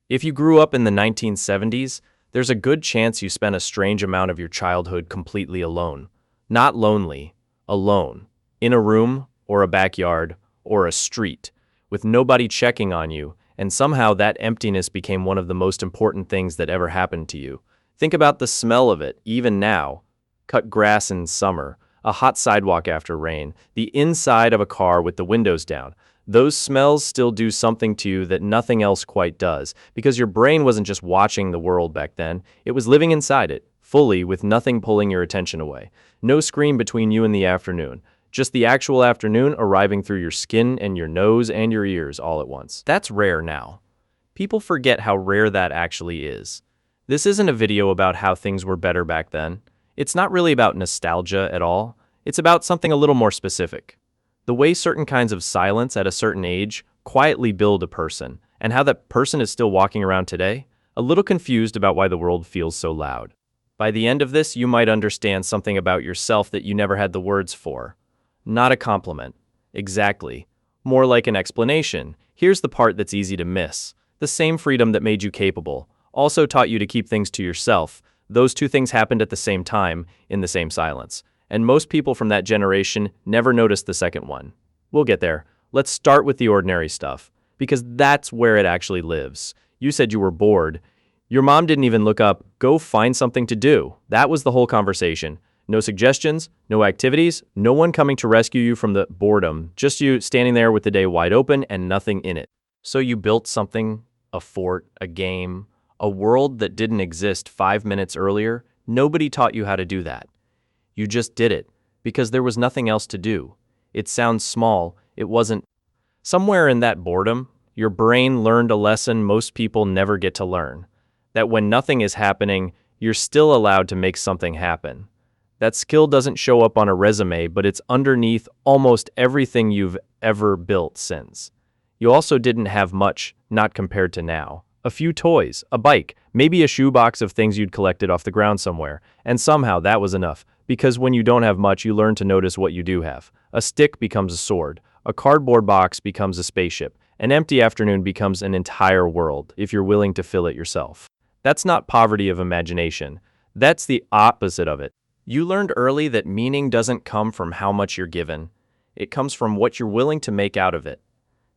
If you grew up in the 1970s, there's a good chance you spent a strange amount of your childhood completely alone. Not lonely, alone. In a room, or a backyard, or a street, with nobody checking on you, and somehow that emptiness became one of the most important things that ever happened to you. Think about the smell of it, even now. Cut grass in summer, a hot sidewalk after rain, the inside of a car with the windows down. Those smells still do something to you that nothing else quite does, because your brain wasn't just watching the world back then, it was living inside it, fully, with nothing pulling your attention away. No screen between you and the afternoon. Just the actual afternoon arriving through your skin and your nose and your ears all at once. That's rare now. People forget how rare that actually is. This isn't a video about how things were better back then. It's not really about nostalgia at all. It's about something a little more specific. The way certain kinds of silence at a certain age quietly build a person, and how that person is still walking around today, a little confused about why the world feels so loud. By the end of this, you might understand something about yourself that you never had the words for. Not a compliment. Exactly. More like an explanation. Here's the part that's easy to miss. The same freedom that made you capable also taught you to keep things to yourself. Those two things happened at the same time, in the same silence. And most people from that generation never noticed the second one. We'll get there. Let's start with the ordinary stuff, because that's where it actually lives. You said you were bored. Your mom didn't even look up, go find something to do. That was the whole conversation. No suggestions, no activities, no one coming to rescue you from the boredom, just you standing there with the day wide open and nothing in it. So you built something, a fort, a game, a world that didn't exist 5 minutes earlier. Nobody taught you how to do that. You just did it, because there was nothing else to do. It sounds small, it wasn't. Somewhere in that boredom, your brain learned a lesson most people never get to learn. That when nothing is happening, you're still allowed to make something happen. That skill doesn't show up on a resume, but it's underneath almost everything you've ever built since. You also didn't have much, not compared to now. A few toys, a bike, maybe a shoebox of things you'd collected off the ground somewhere, and somehow that was enough. Because when you don't have much, you learn to notice what you do have. A stick becomes a sword. A cardboard box becomes a spaceship. An empty afternoon becomes an entire world, if you're willing to fill it yourself. That's not poverty of imagination. That's the opposite of it. You learned early that meaning doesn't come from how much you're given. It comes from what you're willing to make out of it.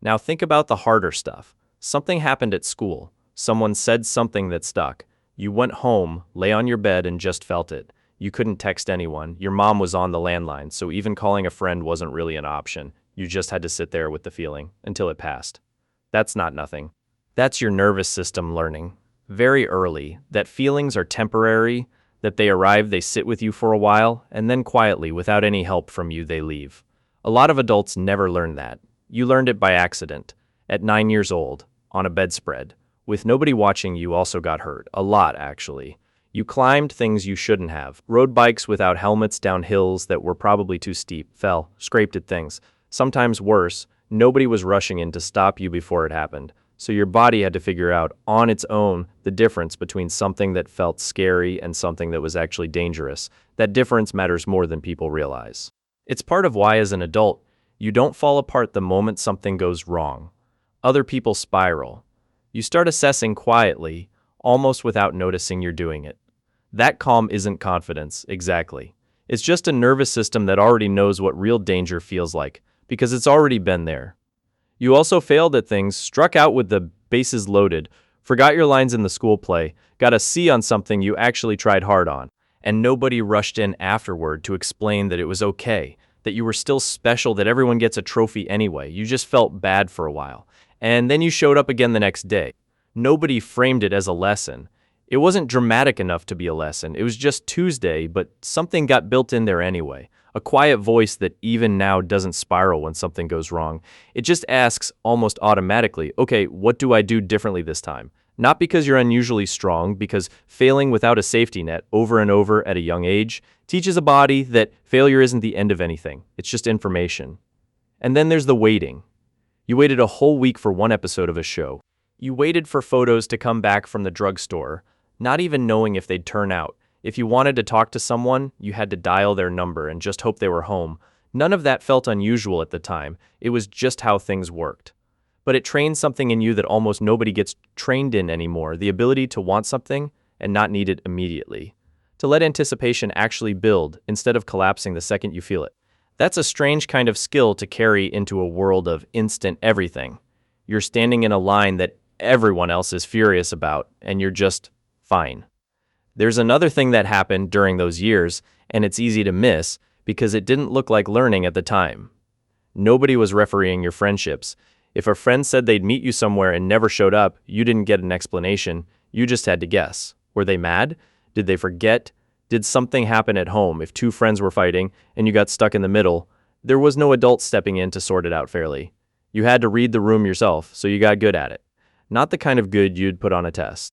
Now think about the harder stuff. Something happened at school. Someone said something that stuck. You went home, lay on your bed, and just felt it. You couldn't text anyone. Your mom was on the landline, so even calling a friend wasn't really an option. You just had to sit there with the feeling until it passed. That's not nothing. That's your nervous system learning. Very early, that feelings are temporary, that they arrive, they sit with you for a while, and then quietly, without any help from you, they leave. A lot of adults never learn that. You learned it by accident. At 9 years old, on a bedspread. With nobody watching, you also got hurt. A lot, actually. You climbed things you shouldn't have. Rode bikes without helmets down hills that were probably too steep. Fell. Scraped at things. Sometimes worse, nobody was rushing in to stop you before it happened. So your body had to figure out, on its own, the difference between something that felt scary and something that was actually dangerous. That difference matters more than people realize. It's part of why, as an adult, you don't fall apart the moment something goes wrong. Other people spiral. You start assessing quietly, almost without noticing you're doing it. That calm isn't confidence, exactly. It's just a nervous system that already knows what real danger feels like, because it's already been there. You also failed at things, struck out with the bases loaded, forgot your lines in the school play, got a C on something you actually tried hard on, and nobody rushed in afterward to explain that it was okay, that you were still special, that everyone gets a trophy anyway. You just felt bad for a while. And then you showed up again the next day. Nobody framed it as a lesson. It wasn't dramatic enough to be a lesson. It was just Tuesday, but something got built in there anyway. A quiet voice that even now doesn't spiral when something goes wrong. It just asks almost automatically, okay, what do I do differently this time? Not because you're unusually strong, because failing without a safety net over and over at a young age teaches a body that failure isn't the end of anything. It's just information. And then there's the waiting. You waited a whole week for one episode of a show. You waited for photos to come back from the drugstore, not even knowing if they'd turn out. If you wanted to talk to someone, you had to dial their number and just hope they were home. None of that felt unusual at the time. It was just how things worked. But it trains something in you that almost nobody gets trained in anymore, the ability to want something and not need it immediately. To let anticipation actually build instead of collapsing the second you feel it. That's a strange kind of skill to carry into a world of instant everything. You're standing in a line that everyone else is furious about, and you're just fine. There's another thing that happened during those years, and it's easy to miss because it didn't look like learning at the time. Nobody was refereeing your friendships. If a friend said they'd meet you somewhere and never showed up, you didn't get an explanation. You just had to guess. Were they mad? Did they forget? Did something happen at home? If two friends were fighting and you got stuck in the middle, there was no adult stepping in to sort it out fairly. You had to read the room yourself, so you got good at it. Not the kind of good you'd put on a test.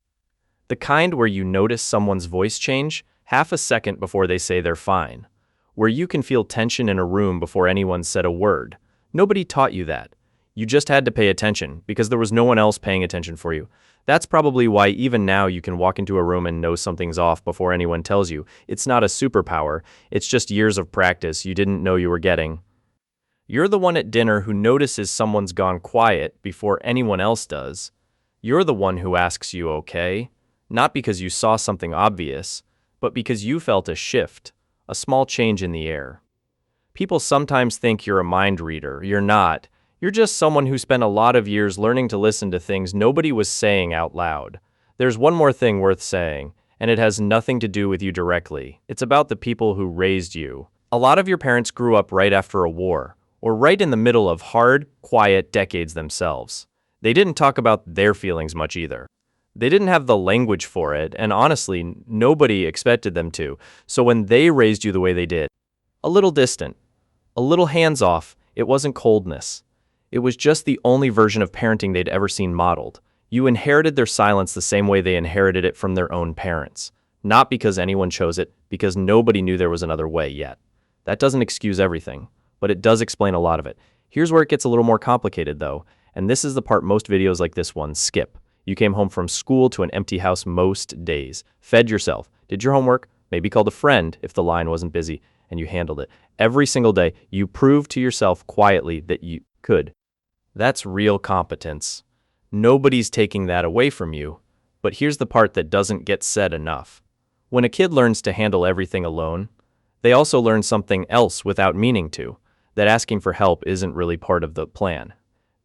The kind where you notice someone's voice change half a second before they say they're fine. Where you can feel tension in a room before anyone said a word. Nobody taught you that. You just had to pay attention because there was no one else paying attention for you. That's probably why even now you can walk into a room and know something's off before anyone tells you. It's not a superpower, it's just years of practice you didn't know you were getting. You're the one at dinner who notices someone's gone quiet before anyone else does. You're the one who asks you okay, not because you saw something obvious, but because you felt a shift, a small change in the air. People sometimes think you're a mind reader. You're not. You're just someone who spent a lot of years learning to listen to things nobody was saying out loud. There's one more thing worth saying, and it has nothing to do with you directly. It's about the people who raised you. A lot of your parents grew up right after a war, or right in the middle of hard, quiet decades themselves. They didn't talk about their feelings much either. They didn't have the language for it, and honestly, nobody expected them to. So when they raised you the way they did, a little distant, a little hands-off, it wasn't coldness. It was just the only version of parenting they'd ever seen modeled. You inherited their silence the same way they inherited it from their own parents. Not because anyone chose it, because nobody knew there was another way yet. That doesn't excuse everything, but it does explain a lot of it. Here's where it gets a little more complicated though, and this is the part most videos like this one skip. You came home from school to an empty house most days, fed yourself, did your homework, maybe called a friend if the line wasn't busy, and you handled it. Every single day, you proved to yourself quietly that you could. That's real competence. Nobody's taking that away from you, but here's the part that doesn't get said enough. When a kid learns to handle everything alone, they also learn something else without meaning to, that asking for help isn't really part of the plan,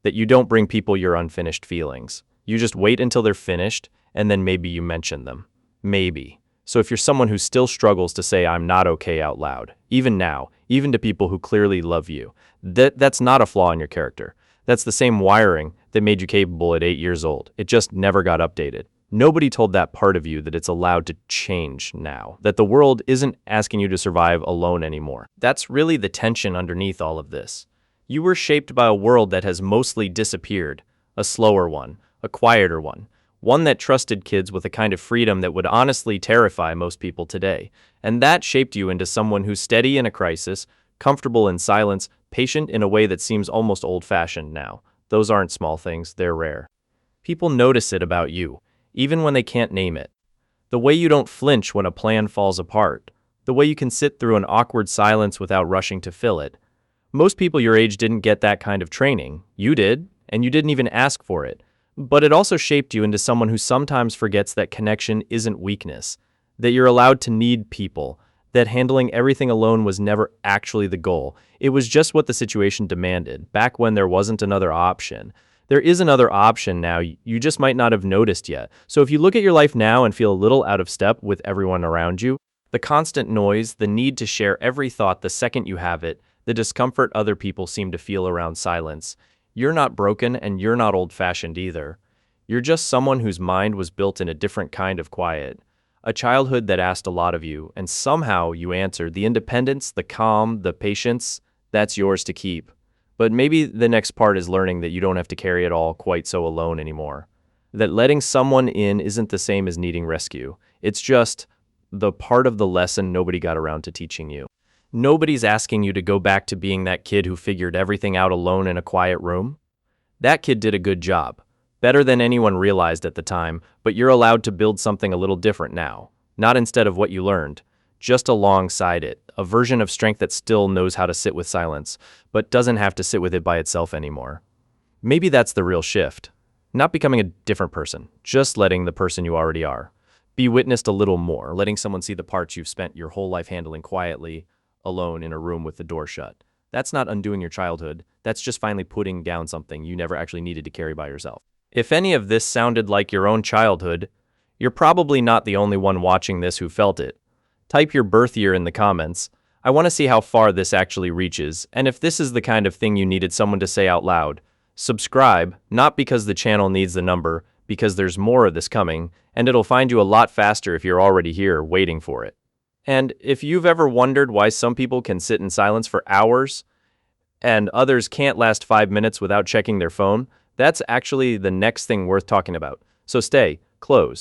that you don't bring people your unfinished feelings. You just wait until they're finished, and then maybe you mention them. Maybe. So if you're someone who still struggles to say I'm not okay out loud, even now, even to people who clearly love you, that's not a flaw in your character. That's the same wiring that made you capable at 8 years old. It just never got updated. Nobody told that part of you that it's allowed to change now, that the world isn't asking you to survive alone anymore. That's really the tension underneath all of this. You were shaped by a world that has mostly disappeared, a slower one, a quieter one that trusted kids with a kind of freedom that would honestly terrify most people today. And that shaped you into someone who's steady in a crisis, comfortable in silence, patient in a way that seems almost old-fashioned now. Those aren't small things, they're rare. People notice it about you, even when they can't name it. The way you don't flinch when a plan falls apart. The way you can sit through an awkward silence without rushing to fill it. Most people your age didn't get that kind of training. You did, and you didn't even ask for it. But it also shaped you into someone who sometimes forgets that connection isn't weakness, that you're allowed to need people, that handling everything alone was never actually the goal. It was just what the situation demanded, back when there wasn't another option. There is another option now, you just might not have noticed yet. So if you look at your life now and feel a little out of step with everyone around you, the constant noise, the need to share every thought the second you have it, the discomfort other people seem to feel around silence, you're not broken and you're not old-fashioned either. You're just someone whose mind was built in a different kind of quiet. A childhood that asked a lot of you, and somehow you answered. The independence, the calm, the patience, that's yours to keep. But maybe the next part is learning that you don't have to carry it all quite so alone anymore. That letting someone in isn't the same as needing rescue. It's just the part of the lesson nobody got around to teaching you. Nobody's asking you to go back to being that kid who figured everything out alone in a quiet room. That kid did a good job, better than anyone realized at the time, but you're allowed to build something a little different now. Not instead of what you learned, just alongside it, a version of strength that still knows how to sit with silence, but doesn't have to sit with it by itself anymore. Maybe that's the real shift. Not becoming a different person, just letting the person you already are be witnessed a little more, letting someone see the parts you've spent your whole life handling quietly, alone in a room with the door shut. That's not undoing your childhood. That's just finally putting down something you never actually needed to carry by yourself. If any of this sounded like your own childhood, you're probably not the only one watching this who felt it. Type your birth year in the comments. I want to see how far this actually reaches, and if this is the kind of thing you needed someone to say out loud. Subscribe, not because the channel needs the number, because there's more of this coming, and it'll find you a lot faster if you're already here waiting for it. And if you've ever wondered why some people can sit in silence for hours and others can't last 5 minutes without checking their phone, that's actually the next thing worth talking about. So stay close.